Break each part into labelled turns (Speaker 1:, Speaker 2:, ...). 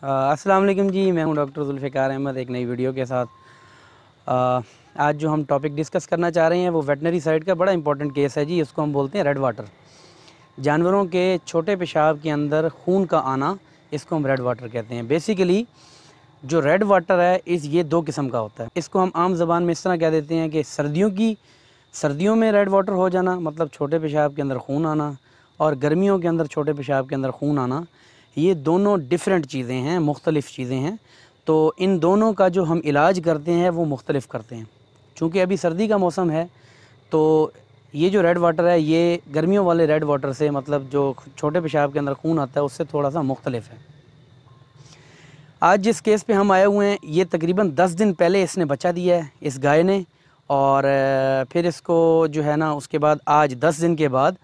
Speaker 1: अस्सलाम वालेकुम जी, मैं हूं डॉक्टर जुल्फ़िकार अहमद एक नई वीडियो के साथ। आज जो हम टॉपिक डिस्कस करना चाह रहे हैं वो वेटनरी साइड का बड़ा इंपॉर्टेंट केस है जी। इसको हम बोलते हैं रेड वाटर। जानवरों के छोटे पेशाब के अंदर खून का आना, इसको हम रेड वाटर कहते हैं। बेसिकली जो रेड वाटर है ये दो किस्म का होता है। इसको हम आम ज़बान में इस तरह कह देते हैं कि सर्दियों में रेड वाटर हो जाना, मतलब छोटे पेशाब के अंदर खून आना, और गर्मियों के अंदर छोटे पेशाब के अंदर खून आना, ये दोनों डिफरेंट चीज़ें हैं, मुख्तलिफ़ चीज़ें हैं। तो इन दोनों का जो हम इलाज करते हैं वो मुख्तलिफ़ करते हैं। चूँकि अभी सर्दी का मौसम है तो ये जो रेड वाटर है ये गर्मियों वाले रेड वाटर से, मतलब जो छोटे पेशाब के अंदर खून आता है उससे थोड़ा सा मुख्तलिफ़ है। आज जिस केस पे हम आए हुए हैं ये तकरीबन 10 दिन पहले इसने बच्चा दिया है, इस गाय ने, और फिर इसको जो है ना उसके बाद आज 10 दिन के बाद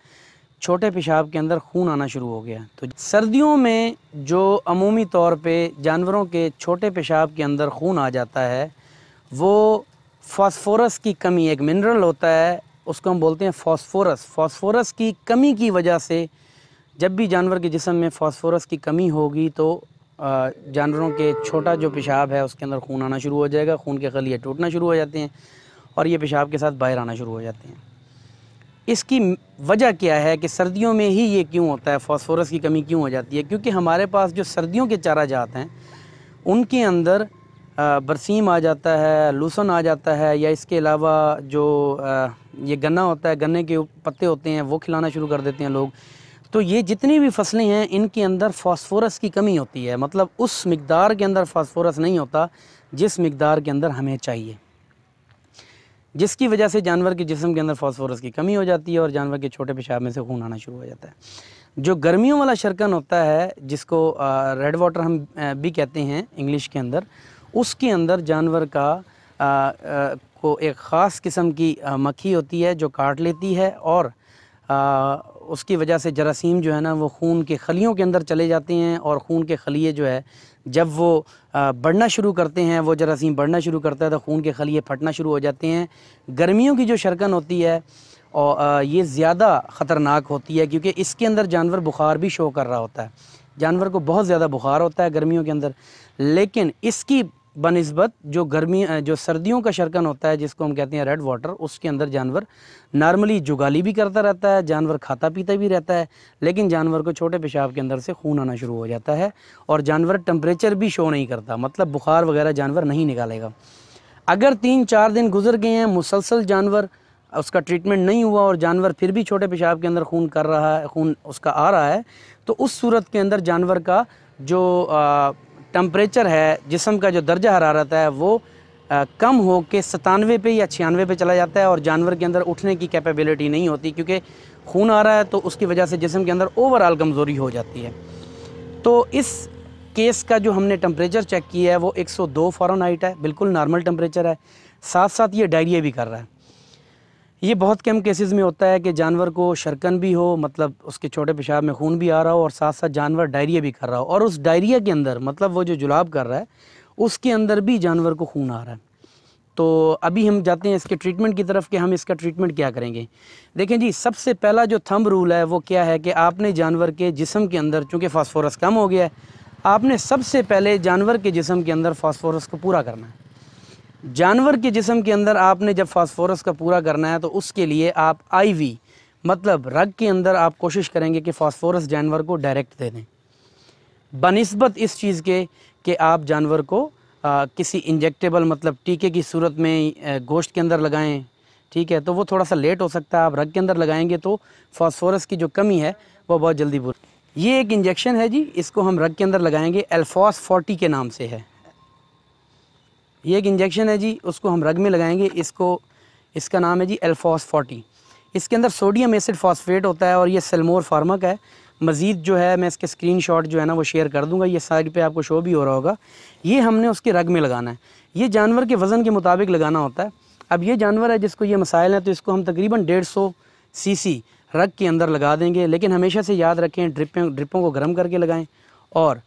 Speaker 1: छोटे पेशाब के अंदर खून आना शुरू हो गया। तो सर्दियों में जो अमूमी तौर पे जानवरों के छोटे पेशाब के अंदर खून आ जाता है वो फास्फोरस की कमी, एक मिनरल होता है उसको हम बोलते हैं फास्फोरस। फास्फोरस की कमी की वजह से, जब भी जानवर के जिस्म में फास्फोरस की कमी होगी तो जानवरों के छोटा जो पेशाब है उसके अंदर खून आना शुरू हो जाएगा, खून के खलिए टूटना शुरू हो जाते हैं और ये पेशाब के साथ बाहर आना शुरू हो जाते हैं। इसकी वजह क्या है कि सर्दियों में ही ये क्यों होता है, फास्फोरस की कमी क्यों हो जाती है? क्योंकि हमारे पास जो सर्दियों के चारा जात हैं उनके अंदर बरसीम आ जाता है, लूसन आ जाता है, या इसके अलावा जो ये गन्ना होता है, गन्ने के पत्ते होते हैं वो खिलाना शुरू कर देते हैं लोग। तो ये जितनी भी फसलें हैं इनके अंदर फास्फोरस की कमी होती है, मतलब उस मिकदार के अंदर फास्फोरस नहीं होता जिस मिकदार के अंदर हमें चाहिए, जिसकी वजह से जानवर के जिस्म के अंदर फास्फोरस की कमी हो जाती है और जानवर के छोटे पेशाब में से खून आना शुरू हो जाता है। जो गर्मियों वाला शरकन होता है जिसको रेड वाटर हम भी कहते हैं इंग्लिश के अंदर, उसके अंदर जानवर का को एक ख़ास किस्म की मक्खी होती है जो काट लेती है और उसकी वजह से जरासीम जो है ना वो खून के खलियों के अंदर चले जाते हैं और खून के खलिए जो है जब वो बढ़ना शुरू करते हैं, वो जरासीम बढ़ना शुरू करता है तो खून के खलिए फटना शुरू हो जाते हैं। गर्मियों की जो शरकन होती है और ये ज़्यादा ख़तरनाक होती है क्योंकि इसके अंदर जानवर बुखार भी शो कर रहा होता है, जानवर को बहुत ज़्यादा बुखार होता है गर्मियों के अंदर। लेकिन इसकी बनिस्बत जो सर्दियों का शरकन होता है जिसको हम कहते हैं रेड वाटर, उसके अंदर जानवर नॉर्मली जुगाली भी करता रहता है, जानवर खाता पीता भी रहता है, लेकिन जानवर को छोटे पेशाब के अंदर से खून आना शुरू हो जाता है और जानवर टेम्परेचर भी शो नहीं करता, मतलब बुखार वगैरह जानवर नहीं निकालेगा। अगर 3-4 दिन गुजर गए हैं, मुसलसल जानवर उसका ट्रीटमेंट नहीं हुआ और जानवर फिर भी छोटे पेशाब के अंदर खून कर रहा है, खून उसका आ रहा है, तो उस सूरत के अंदर जानवर का जो टेम्परेचर है, जिस्म का जो दर्जा हरारत है वो कम हो के 97 पे या 96 पे चला जाता है और जानवर के अंदर उठने की कैपेबिलिटी नहीं होती क्योंकि खून आ रहा है, तो उसकी वजह से जिस्म के अंदर ओवरऑल कमज़ोरी हो जाती है। तो इस केस का जो हमने टेम्परेचर चेक किया है वो 102 फ़ारेनहाइट है, बिल्कुल नॉर्मल टेम्परेचर है। साथ साथ ये डायरिया भी कर रहा है। ये बहुत कम केसेस में होता है कि जानवर को शरकन भी हो, मतलब उसके छोटे पेशाब में खून भी आ रहा हो और साथ साथ जानवर डायरिया भी कर रहा हो, और उस डायरिया के अंदर, मतलब वो जो जुलाब कर रहा है उसके अंदर भी जानवर को खून आ रहा है। तो अभी हम जाते हैं इसके ट्रीटमेंट की तरफ कि हम इसका ट्रीटमेंट क्या करेंगे। देखें जी, सबसे पहला जो थंब रूल है वो क्या है कि आपने जानवर के जिस्म के अंदर, चूँकि फास्फोरस कम हो गया है, आपने सबसे पहले जानवर के जिस्म के अंदर फास्फोरस को पूरा करना है। जानवर के जिस्म के अंदर आपने जब फास्फोरस का पूरा करना है तो उसके लिए आप आईवी, मतलब रग के अंदर आप कोशिश करेंगे कि फास्फोरस जानवर को डायरेक्ट दे दें, बनिस्बत इस चीज़ के कि आप जानवर को किसी इंजेक्टेबल, मतलब टीके की सूरत में गोश्त के अंदर लगाएं। ठीक है, तो वो थोड़ा सा लेट हो सकता है, आप रग के अंदर लगाएंगे तो फास्फोरस की जो कमी है वो बहुत जल्दी पूरी। ये एक इंजेक्शन है जी, इसको हम रग के अंदर लगाएंगे, एल्फॉस 40 के नाम से है। ये एक इंजेक्शन है जी, उसको हम रग में लगाएंगे, इसका नाम है जी एल्फॉस 40। इसके अंदर सोडियम एसिड फॉस्फेट होता है और ये सेलमोर फार्मा का है। मज़ीद जो है मैं इसके स्क्रीनशॉट जो है ना वो शेयर कर दूंगा, ये साइड पे आपको शो भी हो रहा होगा। ये हमने उसके रग में लगाना है, ये जानवर के वज़न के मुताबिक लगाना होता है। अब ये जानवर है जिसको ये मसाइल हैं, तो इसको हम तकरीबन 150 सीसी रग के अंदर लगा देंगे, लेकिन हमेशा से याद रखें ड्रिपों को गर्म करके लगाएँ, और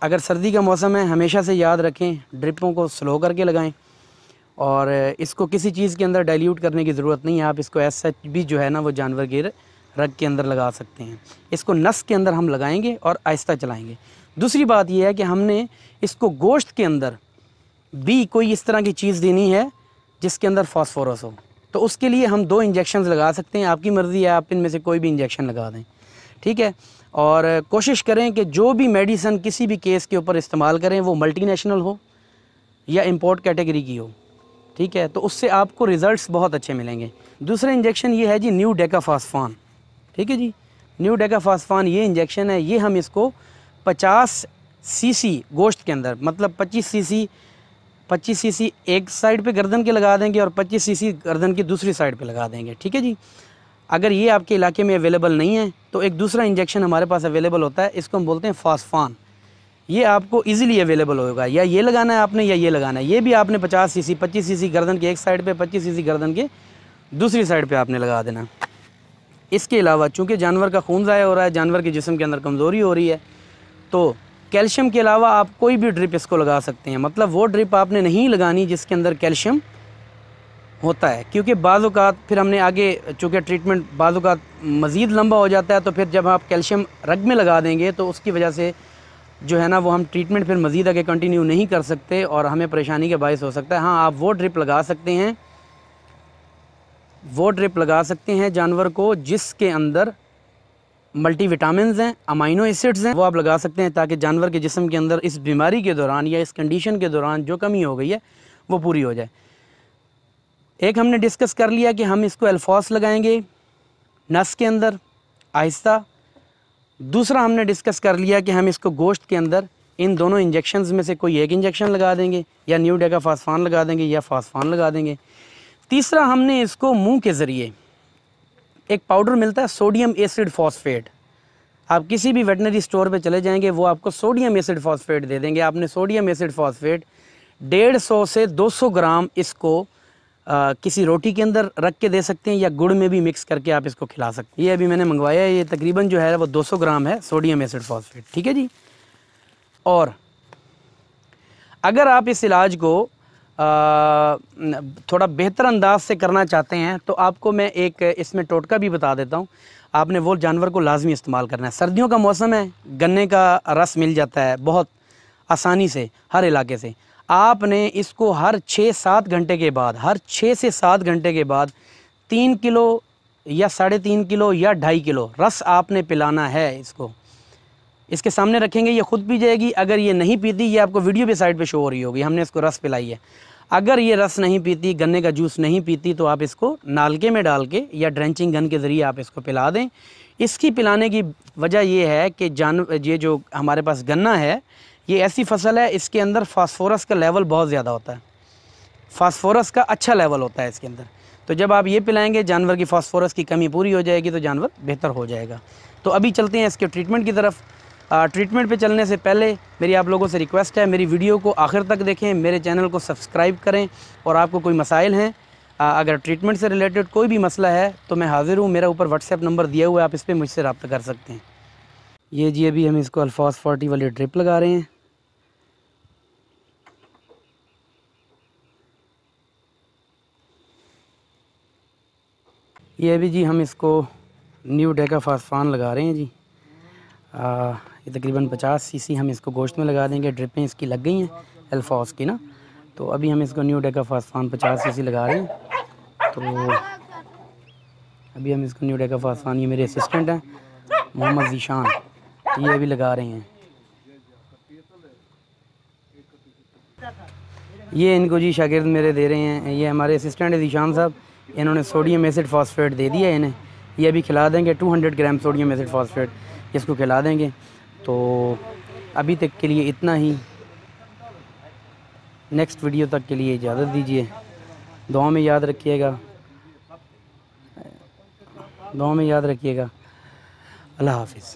Speaker 1: अगर सर्दी का मौसम है हमेशा से याद रखें ड्रिपों को स्लो करके लगाएं, और इसको किसी चीज़ के अंदर डाइल्यूट करने की ज़रूरत नहीं है। आप इसको एज सच भी जो है ना वो जानवर के रग के अंदर लगा सकते हैं। इसको नस के अंदर हम लगाएंगे और आहिस्ता चलाएंगे। दूसरी बात यह है कि हमने इसको गोश्त के अंदर भी कोई इस तरह की चीज़ देनी है जिसके अंदर फास्फोरस हो, तो उसके लिए हम 2 इंजेक्शन लगा सकते हैं। आपकी मर्ज़ी है, आप इनमें से कोई भी इंजेक्शन लगा दें, ठीक है। और कोशिश करें कि जो भी मेडिसन किसी भी केस के ऊपर इस्तेमाल करें वो मल्टीनेशनल हो या इंपोर्ट कैटेगरी की हो, ठीक है, तो उससे आपको रिज़ल्ट्स बहुत अच्छे मिलेंगे। दूसरा इंजेक्शन ये है जी न्यू डेकाफास्फान, ठीक है जी। न्यू डेकाफास्फान ये इंजेक्शन है, ये हम इसको 50 सीसी गोश्त के अंदर, मतलब 25 सीसी एक साइड पे गर्दन के लगा देंगे और 25 सीसी गर्दन की दूसरी साइड पे लगा देंगे, ठीक है जी। अगर ये आपके इलाके में अवेलेबल नहीं है तो एक दूसरा इंजेक्शन हमारे पास अवेलेबल होता है, इसको हम बोलते हैं फास्फान। ये आपको इजीली अवेलेबल होगा, या ये लगाना है आपने या ये लगाना है। ये भी आपने 50 सीसी 25 सीसी गर्दन के एक साइड पे, 25 सीसी गर्दन के दूसरी साइड पे आपने लगा देना। इसके अलावा चूँकि जानवर का खून ज़ाया हो रहा है, जानवर के जिस्म के अंदर कमज़ोरी हो रही है, तो कैल्शियम के अलावा आप कोई भी ड्रिप इसको लगा सकते हैं। मतलब वो ड्रिप आपने नहीं लगानी जिसके अंदर कैल्शियम होता है, क्योंकि बाज़ औक़ात फिर हमने आगे चूँकि ट्रीटमेंट बाज़ औक़ात मज़ीद लंबा हो जाता है, तो फिर जब आप कैल्शियम रग में लगा देंगे तो उसकी वजह से जो है ना वो हम ट्रीटमेंट फिर मज़ीद आगे कंटिन्यू नहीं कर सकते और हमें परेशानी का बायस हो सकता है। हाँ, आप वो ड्रिप लगा सकते हैं, जानवर को जिसके अंदर मल्टीविटामिन्स हैं, अमाइनो एसिड्स हैं, वो आप लगा सकते हैं ताकि जानवर के जिस्म के अंदर इस बीमारी के दौरान या इस कंडीशन के दौरान जो कमी हो गई है वो पूरी हो जाए। एक हमने डिस्कस कर लिया कि हम इसको अल्फॉस लगाएंगे नस के अंदर आहिस्ता। दूसरा हमने डिस्कस कर लिया कि हम इसको गोश्त के अंदर इन दोनों इंजेक्शंस में से कोई एक इंजेक्शन लगा देंगे, या न्यू डेकाफास्फान लगा देंगे या फास्फान लगा देंगे। तीसरा हमने इसको मुंह के ज़रिए, एक पाउडर मिलता है सोडियम एसिड फॉस्फेट, आप किसी भी वेटनरी स्टोर पे चले जाएंगे वो आपको सोडियम एसिड फॉस्फेट दे देंगे। आपने सोडियम एसिड फॉस्फेट 150 से 200 ग्राम इसको किसी रोटी के अंदर रख के दे सकते हैं, या गुड़ में भी मिक्स करके आप इसको खिला सकते हैं। ये अभी मैंने मंगवाया है, ये तकरीबन जो है वो 200 ग्राम है सोडियम एसिड फॉस्फेट, ठीक है जी। और अगर आप इस इलाज को थोड़ा बेहतर अंदाज से करना चाहते हैं तो आपको मैं एक इसमें टोटका भी बता देता हूँ। आपने वो जानवर को लाजमी इस्तेमाल करना है। सर्दियों का मौसम है, गन्ने का रस मिल जाता है बहुत आसानी से हर इलाके से। आपने इसको हर 6-7 घंटे के बाद, हर 6 से 7 घंटे के बाद 3 किलो या 3.5 किलो या 2.5 किलो रस आपने पिलाना है। इसको इसके सामने रखेंगे, ये खुद पी जाएगी। अगर ये नहीं पीती, ये आपको वीडियो पे साइड पे शो हो रही होगी, हमने इसको रस पिलाई है। अगर ये रस नहीं पीती, गन्ने का जूस नहीं पीती, तो आप इसको नालके में डाल के या ड्रेंचिंग गन के ज़रिए आप इसको पिला दें। इसकी पिलाने की वजह ये है कि ये जो हमारे पास गन्ना है, ये ऐसी फसल है, इसके अंदर फास्फोरस का लेवल बहुत ज़्यादा होता है, फास्फोरस का अच्छा लेवल होता है इसके अंदर। तो जब आप ये पिलाएंगे, जानवर की फास्फोरस की कमी पूरी हो जाएगी, तो जानवर बेहतर हो जाएगा। तो अभी चलते हैं इसके ट्रीटमेंट की तरफ। ट्रीटमेंट पे चलने से पहले मेरी आप लोगों से रिक्वेस्ट है, मेरी वीडियो को आखिर तक देखें, मेरे चैनल को सब्सक्राइब करें, और आपको कोई मसाइल हैं, अगर ट्रीटमेंट से रिलेटेड कोई भी मसला है तो मैं हाज़िर हूँ। मेरा ऊपर व्हाट्सएप नंबर दिया हुआ है, आप इस पर मुझसे रब्ता कर सकते हैं। ये जी अभी हम इसको अल्फास 40 वाली ड्रिप लगा रहे हैं। ये अभी जी हम इसको न्यू डेकाफास्फान लगा रहे हैं जी। ये तकरीबन 50 सीसी हम इसको गोश्त में लगा देंगे। ड्रिपें इसकी लग गई हैं अल्फास की ना, तो अभी हम इसको न्यू डेकाफास्फान 50 सीसी लगा रहे हैं। तो अभी हम इसको न्यू डेकाफास्फान, ये मेरे असिस्टेंट हैं मोहम्मद ज़ीशान, ये अभी लगा रहे हैं। ये इनको जी शागिर्द मेरे दे रहे हैं, ये हमारे असिस्टेंट है ज़ीशान साहब, इन्होंने सोडियम एसिड फॉस्फेट दे दिया है इन्हें। ये अभी खिला देंगे 200 ग्राम सोडियम एसिड फॉस्फेट इसको खिला देंगे। तो अभी तक के लिए इतना ही, नेक्स्ट वीडियो तक के लिए इजाज़त दीजिए। दुआ में याद रखिएगा, अल्लाह हाफिज़।